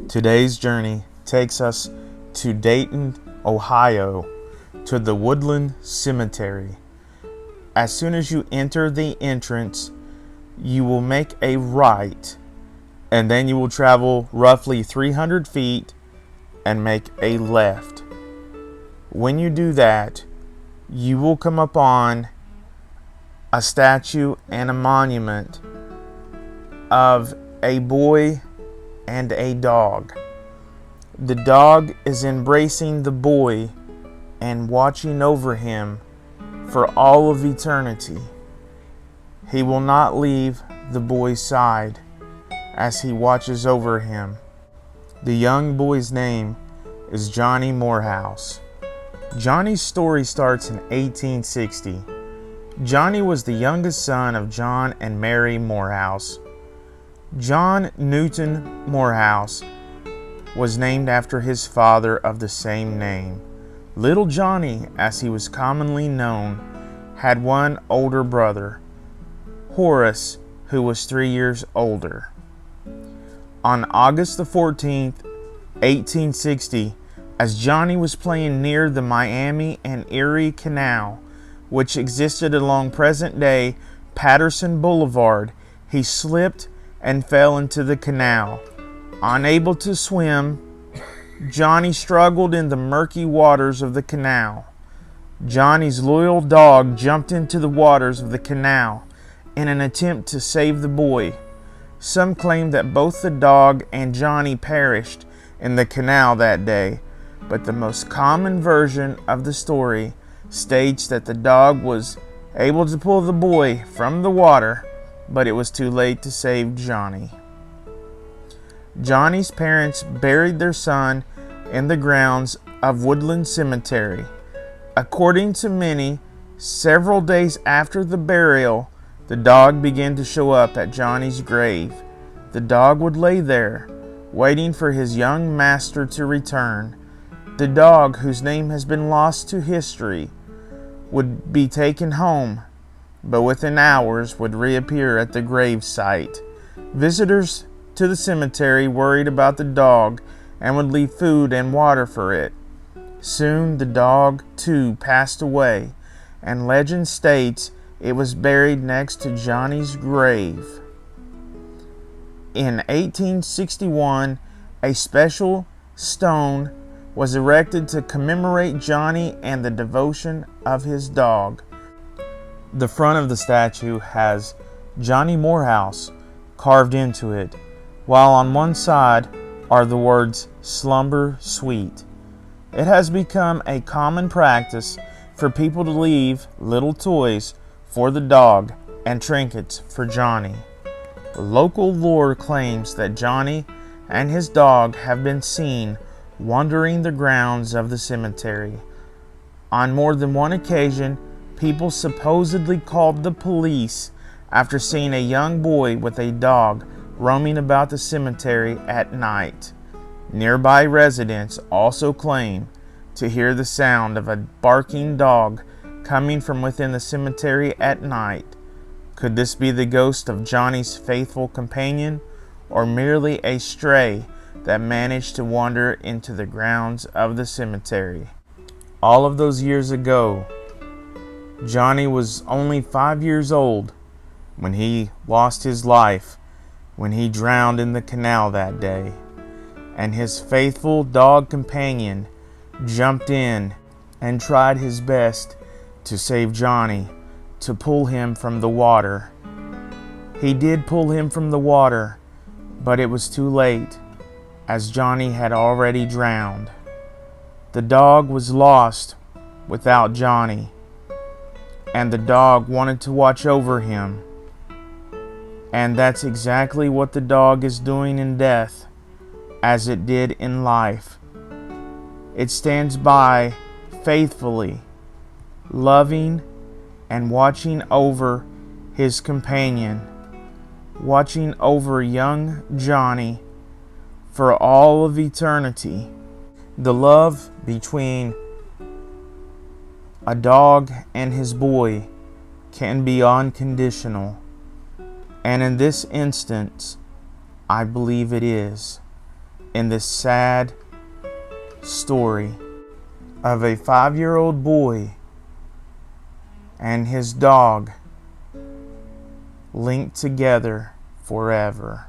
Today's journey takes us to Dayton, Ohio, to the Woodland Cemetery. As soon as you enter the entrance, you will make a right, and then you will travel roughly 300 feet and make a left. When you do that, you will come upon a statue and a monument of a boy and a dog. The dog is embracing the boy and watching over him for all of eternity. He will not leave the boy's side as he watches over him. The young boy's name is Johnny Morehouse. Johnny's story starts in 1860. Johnny was the youngest son of John and Mary Morehouse. John Newton Morehouse was named after his father of the same name. Little Johnny, as he was commonly known, had one older brother, Horace, who was 3 years older. On August the 14th, 1860, as Johnny was playing near the Miami and Erie Canal, which existed along present-day Patterson Boulevard, he slipped and fell into the canal. Unable to swim, Johnny struggled in the murky waters of the canal. Johnny's loyal dog jumped into the waters of the canal in an attempt to save the boy. Some claim that both the dog and Johnny perished in the canal that day, but the most common version of the story states that the dog was able to pull the boy from the water, but it was too late to save Johnny. Johnny's parents buried their son in the grounds of Woodland Cemetery. According to many, several days after the burial, the dog began to show up at Johnny's grave. The dog would lay there, waiting for his young master to return. The dog, whose name has been lost to history, would be taken home, but within hours would reappear at the gravesite. Visitors to the cemetery worried about the dog and would leave food and water for it. Soon the dog, too, passed away, and legend states it was buried next to Johnny's grave. In 1861, a special stone was erected to commemorate Johnny and the devotion of his dog. The front of the statue has Johnny Morehouse carved into it, while on one side are the words "Slumber Sweet." It has become a common practice for people to leave little toys for the dog and trinkets for Johnny. Local lore claims that Johnny and his dog have been seen wandering the grounds of the cemetery. On more than one occasion, people supposedly called the police after seeing a young boy with a dog roaming about the cemetery at night. Nearby residents also claim to hear the sound of a barking dog coming from within the cemetery at night. Could this be the ghost of Johnny's faithful companion, or merely a stray that managed to wander into the grounds of the cemetery? All of those years ago, Johnny was only 5 years old when he lost his life when he drowned in the canal that day, and his faithful dog companion jumped in and tried his best to save Johnny, to pull him from the water. He did pull him from the water, but it was too late, as Johnny had already drowned. The dog was lost without Johnny, and the dog wanted to watch over him. And that's exactly what the dog is doing in death, as it did in life. It stands by faithfully, loving and watching over his companion, watching over young Johnny for all of eternity. The love between a dog and his boy can be unconditional. And in this instance, I believe it is. in this sad story of a 5-year-old boy and his dog linked together forever.